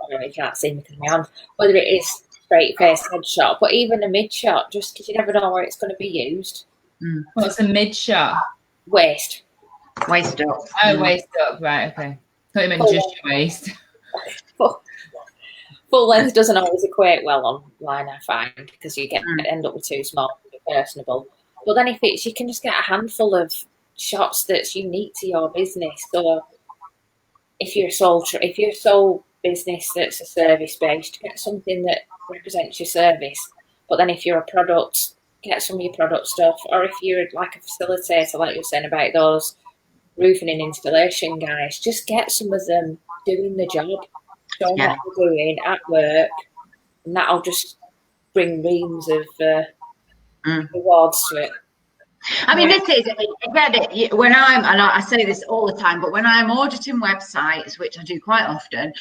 you can't see me because of my hand, whether it is straight face headshot, but even a mid shot, just because you never know where it's going to be used. What's a mid shot? Waist up. Oh, waist up, right, okay. I thought you meant just your waist. Full length doesn't always equate well online, I find, because you end up with too small to be personable. But then if you can just get a handful of shots that's unique to your business. So if you're a sole business that's a service based, get something that represents your service. But then if you're a product, get some of your product stuff. Or if you're like a facilitator, like you were saying about those roofing and installation guys, just get some of them doing the job, showing what they're doing at work, and that'll just bring reams of rewards to it. I mean, this is, I get it. When I say this all the time, but when I'm auditing websites, which I do quite often,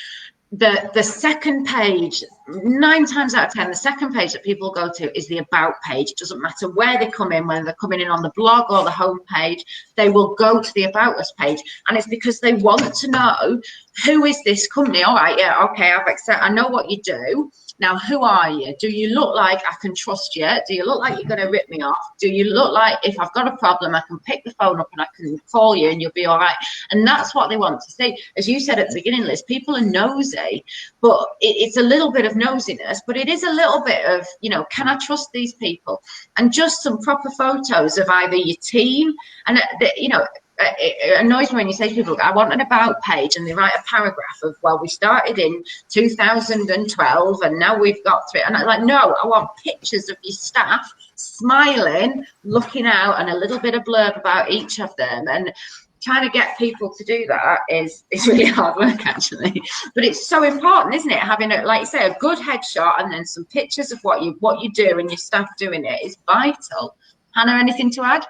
the second page 9 times out of 10, the second page that people go to is the about page. It doesn't matter where they come in, whether they're coming in on the blog or the home page, they will go to the about us page. And it's because they want to know, who is this company? All right, yeah, okay, I know what you do. Now, who are you? Do you look like I can trust you? Do you look like you're going to rip me off? Do you look like if I've got a problem, I can pick the phone up and I can call you and you'll be all right? And that's what they want to see. As you said at the beginning, Liz, people are nosy, but it's a little bit of nosiness, but it is a little bit of, you know, can I trust these people? And just some proper photos of either your team and, you know, it annoys me when you say to people, I want an about page, and they write a paragraph of, well, we started in 2012 and now we've got through. And I'm like, no, I want pictures of your staff smiling, looking out, and a little bit of blurb about each of them. And trying to get people to do that is really hard work, actually. But it's so important, isn't it? Having a, like you say, a good headshot and then some pictures of what you do and your staff doing it is vital. Hannah, anything to add?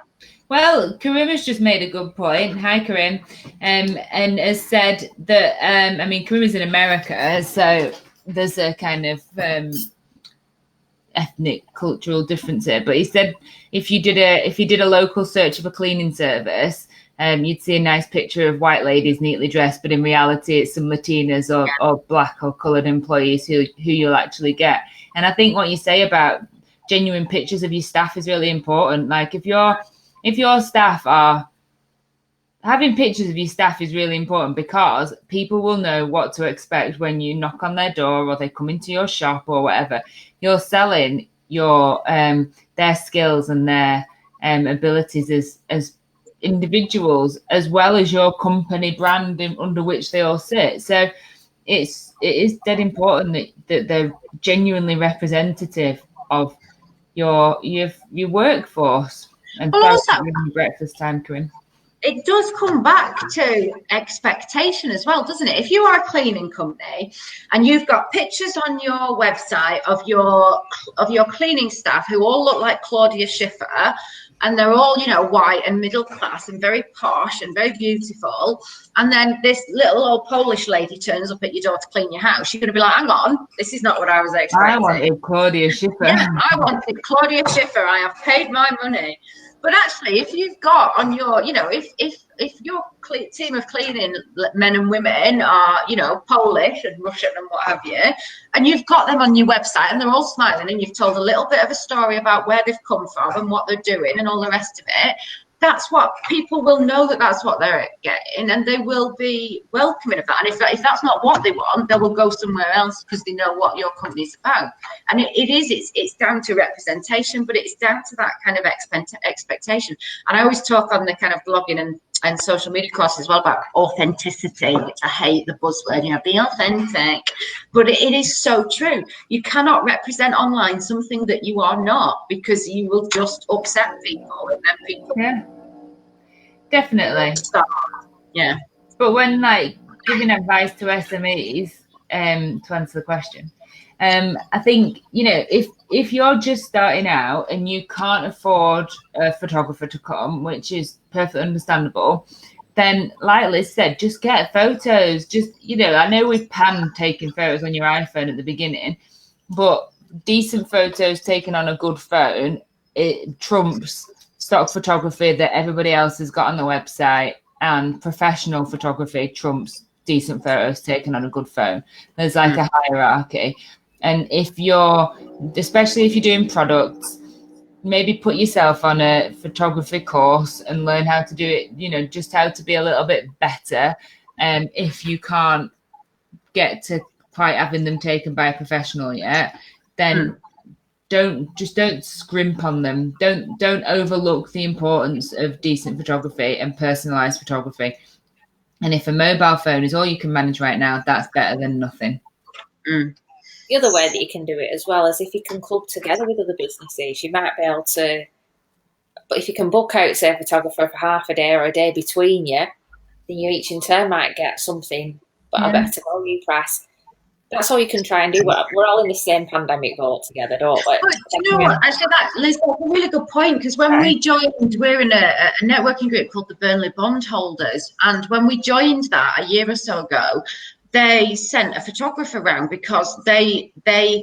Well, Karim has just made a good point. Hi, Karim. And has said that, I mean, Karim is in America, so there's a kind of ethnic, cultural difference here. But he said if you did a local search of a cleaning service, you'd see a nice picture of white ladies neatly dressed, but in reality, it's some Latinas or black or coloured employees who you'll actually get. And I think what you say about genuine pictures of your staff is really important. Like if your staff are having pictures of your staff is really important, because people will know what to expect when you knock on their door or they come into your shop or whatever. You're selling your their skills and their abilities as individuals, as well as your company brand under which they all sit. So it is dead important that they're genuinely representative of your workforce. And well, also, breakfast time, Corinne. It does come back to expectation as well, doesn't it? If you are a cleaning company and you've got pictures on your website of your cleaning staff who all look like Claudia Schiffer, and they're all, you know, white and middle class and very posh and very beautiful, and then this little old Polish lady turns up at your door to clean your house, you're going to be like, hang on, this is not what I was expecting. I wanted Claudia Schiffer. Yeah, I wanted Claudia Schiffer. I have paid my money. But actually, if you've got on your, you know, if your team of cleaning men and women are, you know, Polish and Russian and what have you, and you've got them on your website and they're all smiling and you've told a little bit of a story about where they've come from and what they're doing and all the rest of it, that's what people will know, that's what they're getting, and they will be welcoming of that. And if that's not what they want, they will go somewhere else because they know what your company's about. And it's down to representation, but it's down to that kind of expectation. And I always talk on the kind of blogging and social media course as well about authenticity, which I hate the buzzword, you know, be authentic. But it is so true. You cannot represent online something that you are not, because you will just upset people, and then people. Yeah, definitely. Yeah. But when like giving advice to SMEs, to answer the question, I think, you know, if you're just starting out and you can't afford a photographer to come, which is perfectly understandable, then like Liz said, just get photos. Just, you know, I know we've panned taking photos on your iPhone at the beginning, but decent photos taken on a good phone, it trumps stock photography that everybody else has got on the website, and professional photography trumps decent photos taken on a good phone. There's like a hierarchy. And especially if you're doing products, maybe put yourself on a photography course and learn how to do it, you know, just how to be a little bit better. If you can't get to quite having them taken by a professional yet, then don't scrimp on them. Don't overlook the importance of decent photography and personalized photography. And if a mobile phone is all you can manage right now, that's better than nothing. The other way that you can do it as well is if you can club together with other businesses, you might be able to, but if you can book out, say, a photographer for half a day or a day between you, then you each in turn might get something, but a better value price. That's all you can try and do. We're all in the same pandemic boat together, don't we? But you know what? Actually, Liz, that's a really good point, because when we joined, we're in a networking group called the Burnley Bondholders, and when we joined that a year or so ago, they sent a photographer around because they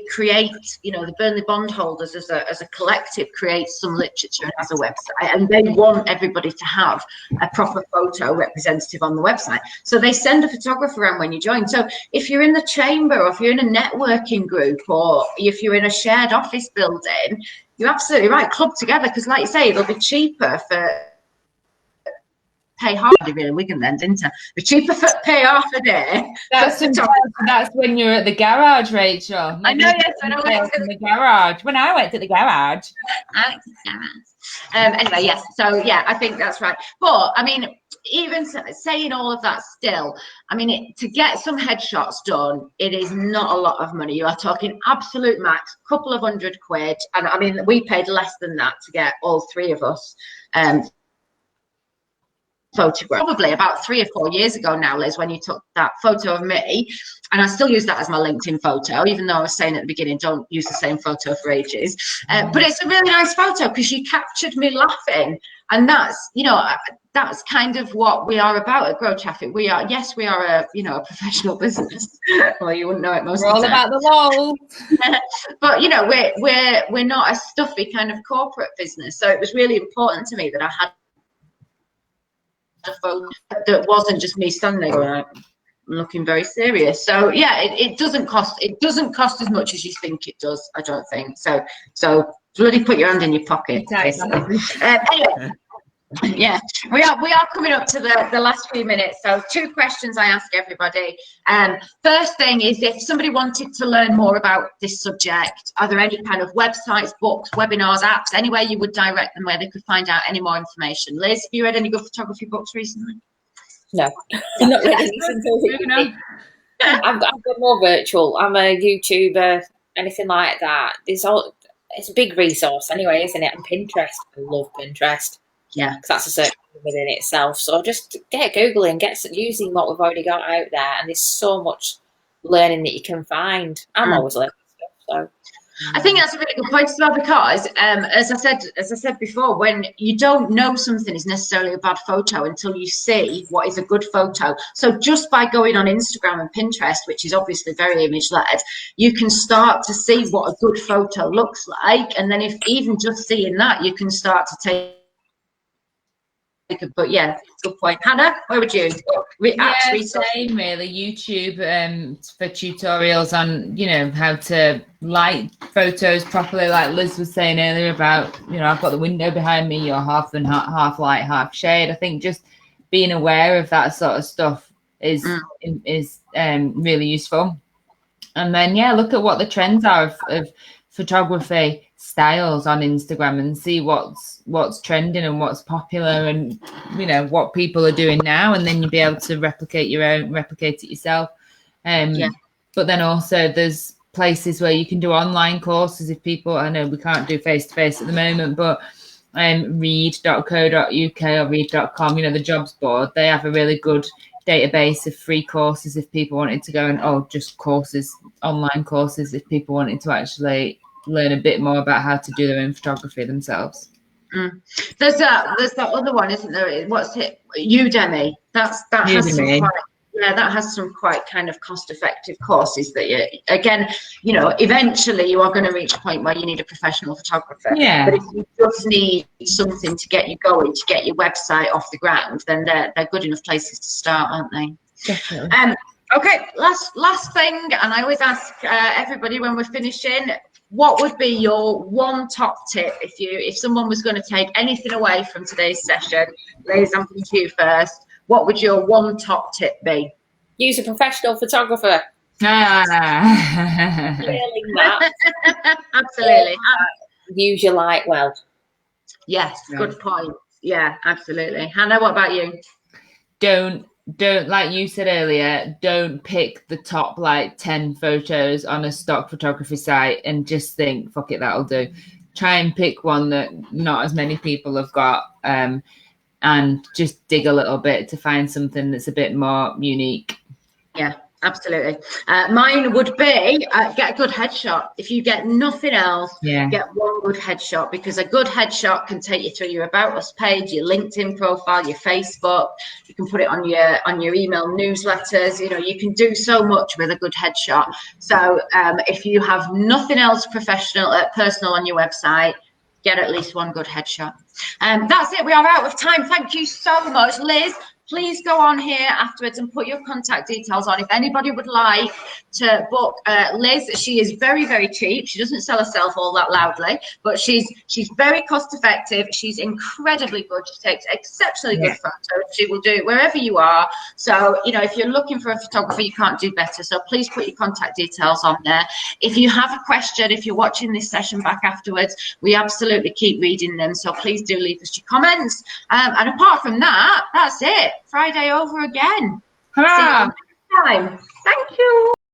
create, you know, the Burnley bondholders as a collective creates some literature and has a website, and they want everybody to have a proper photo representative on the website. So they send a photographer around when you join. So if you're in the chamber, or if you're in a networking group, or if you're in a shared office building, you're absolutely right. Club together, because like you say, it'll be cheaper for pay half a day in Wigan then, didn't it? The cheaper for pay half a day. That's when you're at the garage, Rachel. I know, yes, when I went to the garage. When I went to the garage. Anyway, yes. So yeah, I think that's right. But I mean, even saying all of that, still, I mean, to get some headshots done, it is not a lot of money. You are talking absolute max, couple of £100, and I mean, we paid less than that to get all three of us. Photograph probably about 3 or 4 years ago now, Liz, when you took that photo of me, and I still use that as my LinkedIn photo, even though I was saying at the beginning don't use the same photo for ages, but it's a really nice photo because you captured me laughing, and that's, you know, that's kind of what we are about at GrowTraffic. We are, yes, we are a, you know, a professional business. Well, you wouldn't know it most of the time. We're all about the wall. But you know, we're not a stuffy kind of corporate business, so it was really important to me that I had a photo that wasn't just me standing there going, I'm looking very serious. So yeah, it doesn't cost as much as you think it does, I don't think. So bloody put your hand in your pocket. Exactly. Anyway, yeah, we are coming up to the last few minutes. So 2 questions I ask everybody. First thing is, if somebody wanted to learn more about this subject, are there any kind of websites, books, webinars, apps, anywhere you would direct them where they could find out any more information? Liz, have you read any good photography books recently? No, I'm not ready. I've got more virtual. I'm a YouTuber, anything like that. It's a big resource anyway, isn't it? And Pinterest, I love Pinterest. Yeah, because that's a search within itself. So just get Googling, get using what we've already got out there, and there's so much learning that you can find. I'm always learning stuff. So I think that's a really good point as well, because as I said before, when you don't know something is necessarily a bad photo until you see what is a good photo. So just by going on Instagram and Pinterest, which is obviously very image led, you can start to see what a good photo looks like, and then if even just seeing that, you can start to take. But yeah, good point. Hannah, where would you? Same really. YouTube for tutorials on, you know, how to light photos properly, like Liz was saying earlier about, you know, I've got the window behind me, you're half light, half shade. I think just being aware of that sort of stuff is really useful. And then look at what the trends are of photography styles on Instagram and see what's trending and what's popular, and you know what people are doing now, and then you'll be able to replicate it yourself. But then also there's places where you can do online courses if people, I know we can't do face-to-face at the moment, but read.co.uk or read.com, you know, the jobs board, they have a really good database of free courses if people wanted to go, and just courses, online courses if people wanted to actually learn a bit more about how to do their own photography themselves. There's that other one, isn't there? What's it? Udemy. That has some quite kind of cost-effective courses that you know, eventually you are going to reach a point where you need a professional photographer. Yeah. But if you just need something to get you going, to get your website off the ground, then they're good enough places to start, aren't they? Definitely. Okay, last thing, and I always ask everybody when we're finishing, what would be your one top tip if someone was going to take anything away from today's session? Liz, I'm coming to you first. What would your one top tip be? Use a professional photographer. Absolutely. Use your light well. Yes, good point. Yeah, absolutely. Hannah, what about you? Don't, like you said earlier, don't pick the top 10 photos on a stock photography site and just think, fuck it, that'll do. Try and pick one that not as many people have got, and just dig a little bit to find something that's a bit more unique. Yeah, Absolutely. Mine would be get a good headshot. If you get nothing else, get one good headshot, because a good headshot can take you through your About Us page, your LinkedIn profile, your Facebook. You can put it on your email newsletters. You know, you can do so much with a good headshot. So if you have nothing else personal on your website, get at least one good headshot. That's it. We are out of time. Thank you so much, Liz. Please go on here afterwards and put your contact details on. If anybody would like to book Liz, she is very, very cheap. She doesn't sell herself all that loudly, but she's very cost effective. She's incredibly good. She takes exceptionally good photos. She will do it wherever you are. So, you know, if you're looking for a photographer, you can't do better. So please put your contact details on there. If you have a question, if you're watching this session back afterwards, we absolutely keep reading them. So please do leave us your comments. And apart from that, that's it. Friday over again. See you next time. Thank you.